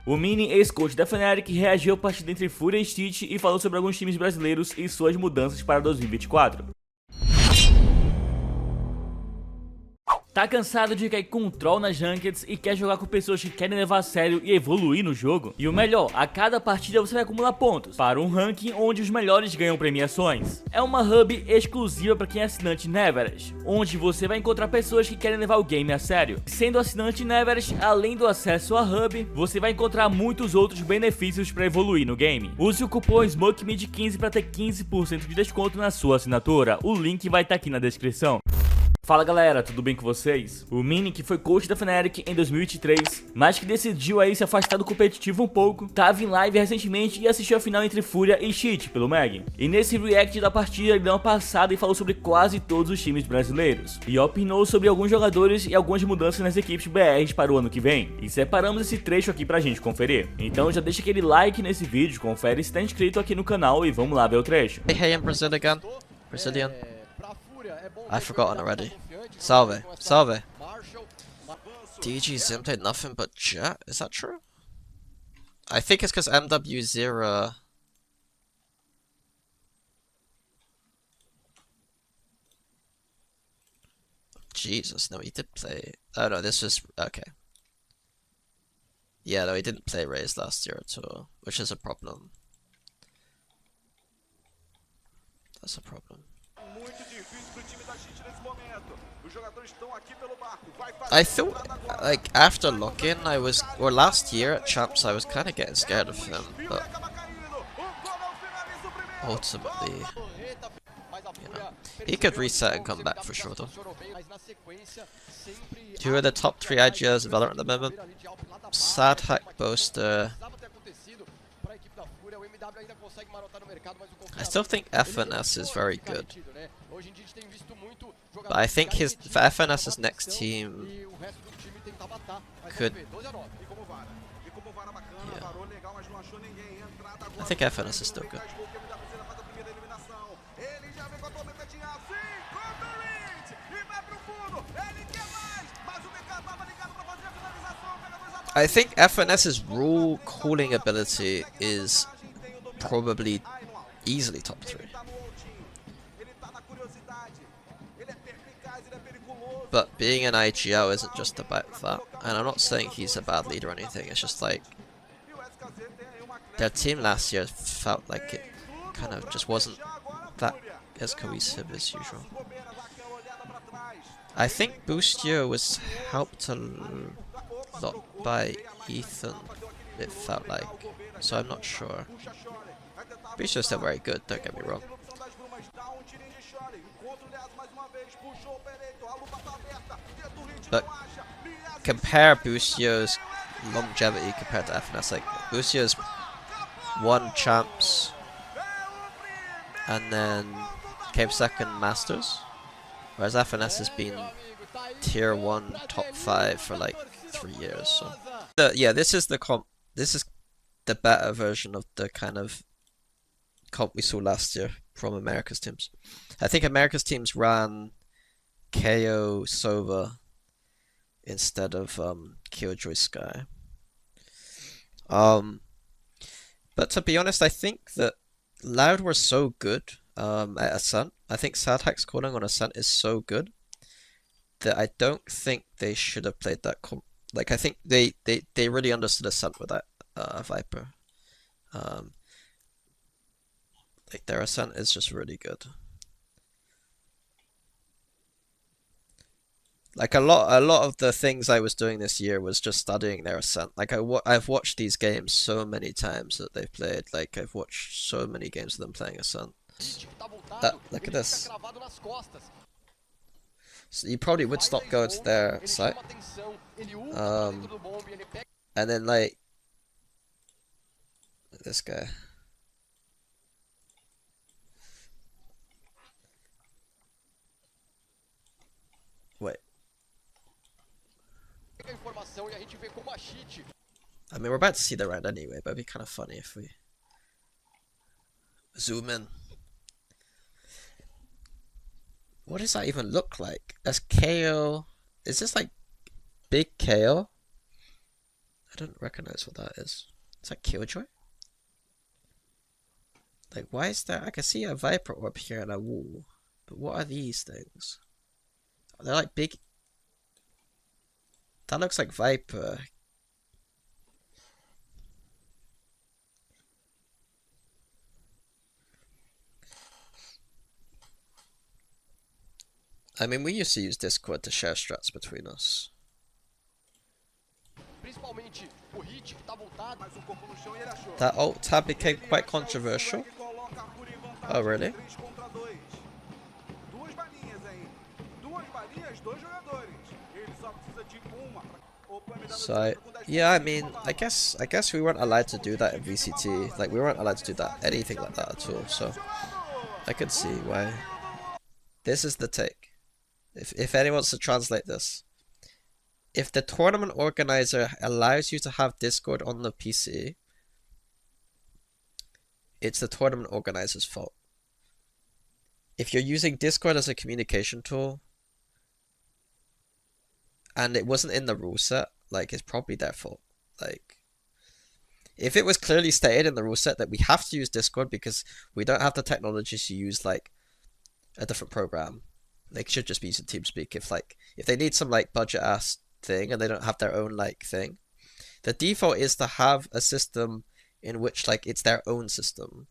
O mini ex-coach da FNATIC reagiu à partida entre FURIA e XIT e falou sobre alguns times brasileiros e suas mudanças para 2024. Tá cansado de cair com um troll nas rankeds e quer jogar com pessoas que querem levar a sério e evoluir no jogo? E o melhor, a cada partida você vai acumular pontos para um ranking onde os melhores ganham premiações. É uma hub exclusiva para quem é assinante Neverest, onde você vai encontrar pessoas que querem levar o game a sério. Sendo assinante Neverest, além do acesso à hub, você vai encontrar muitos outros benefícios para evoluir no game. Use o cupom SMOKEMID15 para ter 15% de desconto na sua assinatura. O link vai estar aqui na descrição. Fala galera, tudo bem com vocês? O Mini, que foi coach da FNATIC em 2023, mas que decidiu aí se afastar do competitivo um pouco, tava em live recentemente e assistiu a final entre FURIA e XIT pelo Mag. E nesse react da partida ele deu uma passada e falou sobre quase todos os times brasileiros, e opinou sobre alguns jogadores e algumas mudanças nas equipes BRs para o ano que vem. E separamos esse trecho aqui pra gente conferir. Então já deixa aquele like nesse vídeo, confere se tá inscrito aqui no canal e vamos lá ver o trecho. Hey, I'm Brazil again. Brazilian. I've forgotten already. Salve. Salve. DGZIN played nothing but Jet? Is that true? I think it's because MW0... Jesus, no, he did play... Oh no, this was... Okay. Yeah, no, he didn't play Raze last year at all, which is a problem. That's a problem. I thought, like, after lock-in, or last year at Champs, I was kind of getting scared of him, but ultimately, you know, he could reset and come back for sure, though. Who are the top 3 IGLs of Valorant at the moment? Sadhack, Boaster. I still think FNS is very good. But I think for FNS's next team could... Yeah. I think FNS is still good. I think FNS's rule calling ability is probably easily top 3. But being an IGL isn't just about that, and I'm not saying he's a bad leader or anything, it's just like, their team last year felt like it kind of just wasn't that as cohesive as usual. I think Boostio was helped a lot by Ethan, it felt like, so I'm not sure. Boostio's still very good, don't get me wrong. But compare Boostio's longevity compared to FNS. Like, Boostio's won Champs and then came second Masters, whereas FNS has been tier 1 top 5 for like 3 years. So yeah, this is the better version of the kind of comp we saw last year from America's teams. I think America's teams ran KO SOBRE instead of Killjoy Sky. But to be honest, I think that Loud were so good at Ascent. I think Sadhack's calling on Ascent is so good that I don't think they should have played that comp. Like, I think they really understood Ascent with that Viper. Like, their Ascent is just really good. Like, a lot of the things I was doing this year was just studying their Ascent. Like, I've watched these games so many times that they've played. Like, I've watched so many games of them playing Ascent. Look at this. So you probably would stop going to their site. And then, like, this guy. Wait. I mean, we're about to see the round anyway, but it'd be kind of funny if we zoom in. What does that even look like? As KO, is this like big KO? I don't recognize what that is. Is that Killjoy? Like, why is there? I can see a Viper orb here and a wall. But what are these things? They're like big. That looks like Viper. I mean, we used to use Discord to share strats between us. That alt tab became quite controversial. Oh, really? So, yeah, I mean, I guess we weren't allowed to do that in VCT. Like, we weren't allowed to do that, anything like that at all. So, I could see why. This is the take. If anyone wants to translate this. If the tournament organizer allows you to have Discord on the PC, it's the tournament organizer's fault. If you're using Discord as a communication tool, and it wasn't in the rule set, like, it's probably their fault. Like, if it was clearly stated in the rule set that we have to use Discord because we don't have the technology to use, like, a different program, they should just be using TeamSpeak. If they need some, like, budget ass thing and they don't have their own, like, thing, the default is to have a system in which, like, it's their own system.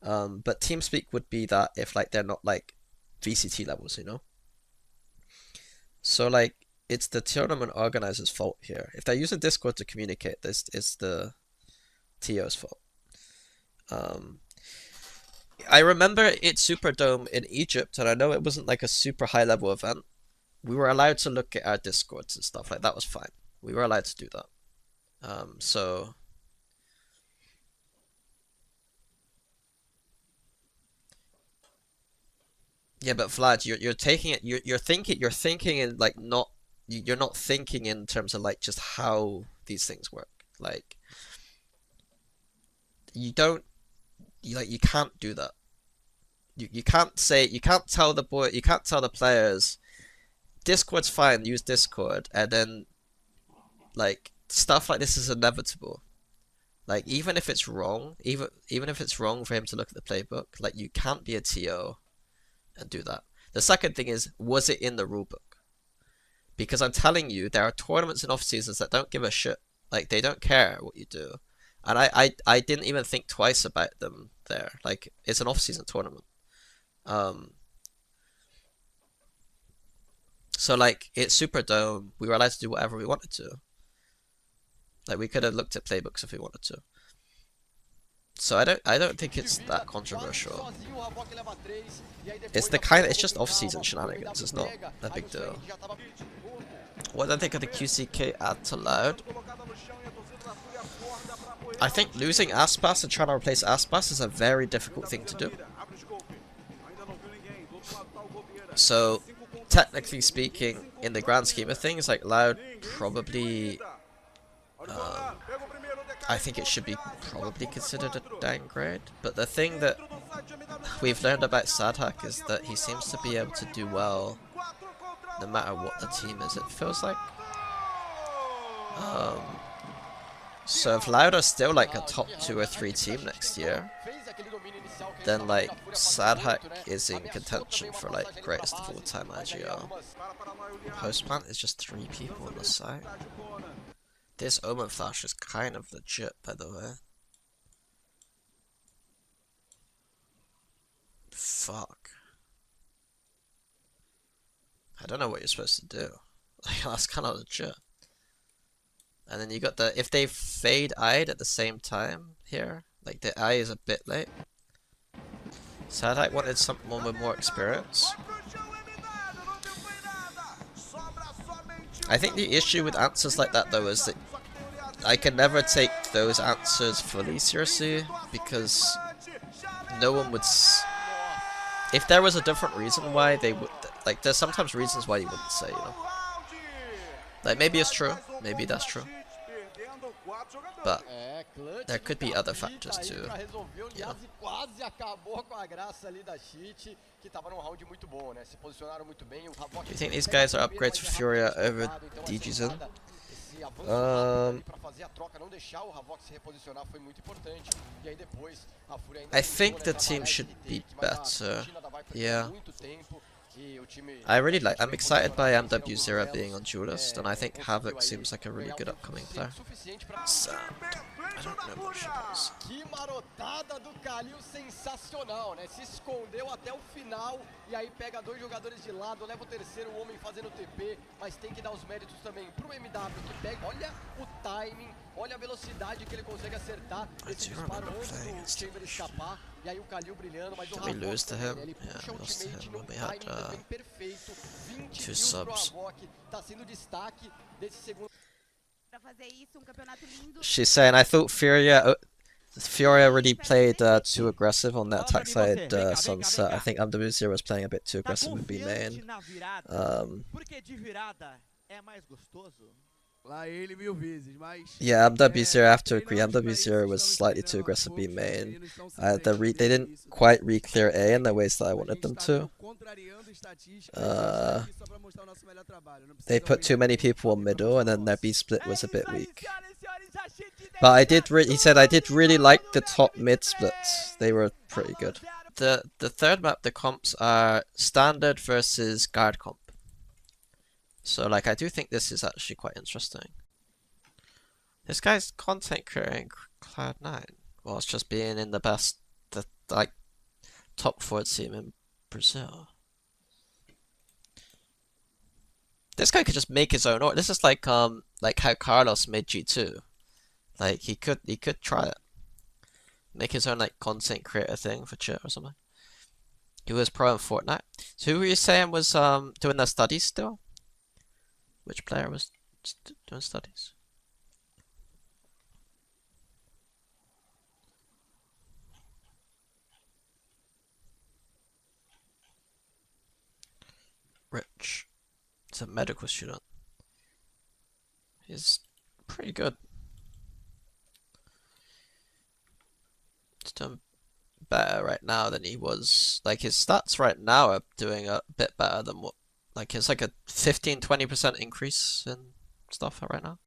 But TeamSpeak would be that if, like, they're not, like, VCT levels, you know? So, like, it's the tournament organizer's fault here. If they're using Discord to communicate, this is the TO's fault. I remember at Superdome in Egypt, and I know it wasn't like a super high level event. We were allowed to look at our Discords and stuff, like that was fine. We were allowed to do that. So yeah, but Vlad, you're taking it. You're thinking in like not. You're not thinking in terms of like just how these things work. Like you can't do that. You can't tell the players Discord's fine, use Discord, and then like stuff like this is inevitable. Like even if it's wrong, even if it's wrong for him to look at the playbook, like you can't be a TO and do that. The second thing is, was it in the rulebook? Because I'm telling you, there are tournaments and off seasons that don't give a shit. Like they don't care what you do. And I didn't even think twice about them there. Like, it's an off-season tournament. So, like, it's Superdome. We were allowed to do whatever we wanted to. Like, we could have looked at playbooks if we wanted to. So, I don't think it's that controversial. It's just off-season shenanigans. It's not a big deal. What do I think of the QCK add to Loud? I think losing Aspas and trying to replace Aspas is a very difficult thing to do. So, technically speaking, in the grand scheme of things, like Loud probably, I think it should be probably considered a downgrade. But the thing that we've learned about Sadhak is that he seems to be able to do well no matter what the team is, it feels like. So if Loud are still like a top 2 or 3 team next year, then like Sadhak is in contention for like greatest of all time IGL. Postplant is just 3 people on the site. This Omen Flash is kind of legit, by the way. Fuck. I don't know what you're supposed to do. Like, that's kind of legit. And then you got the, if they fade eyed at the same time here, like the eye is a bit late. Sadhak wanted someone with more experience. I think the issue with answers like that though is that I can never take those answers fully seriously because no one would if there was a different reason why they would, like there's sometimes reasons why you wouldn't say, you know. Like maybe it's true, maybe that's true. but there could be other factors too. Yeah. Do you think these guys are upgrades for Furia over DGZIN? I think the team should be better. Yeah. I'm excited by MW0 being on Duelist, and I think Havoc seems like a really good upcoming player. XAND. I don't know much about this. Que marotada do Canal sensacional, né? Se escondeu até o final e aí pega dois jogadores de lado, leva o terceiro homem fazendo TP, mas tem que dar os méritos também pro MW que pega. Olha o timing, olha a velocidade que ele consegue acertar esse disparo antes do Chamber escapar. E aí o Canal brilhando, mas o Havoc ele puxa o ultimate no timing também perfeito. 20 kills pro Havoc, tá sendo destaque desse segundo. She's saying, I thought Furia really played too aggressive on that attack side Sunset. I think MW0 was playing a bit too aggressive in B main. Yeah, MW0, I have to agree, MW0 was slightly too aggressive B main. They didn't quite re-clear A in the ways that I wanted them to. They put too many people on middle, and then their B split was a bit weak. But he said I did really like the top mid splits. They were pretty good. The third map, the comps are standard versus guard comp. So like I do think this is actually quite interesting. This guy's content creating Cloud9. Well, it's just being in the like top 4 team in Brazil. This guy could just make his own order. This is like how Carlos made G2. Like he could try it. Make his own like content creator thing for Chit or something. He was pro in Fortnite. So who were you saying was doing their studies still? Which player was doing studies? Rich. It's a medical student. He's pretty good. He's doing better right now than he was. Like his stats right now are doing a bit better than what. Like it's like a 15-20% increase in stuff right now.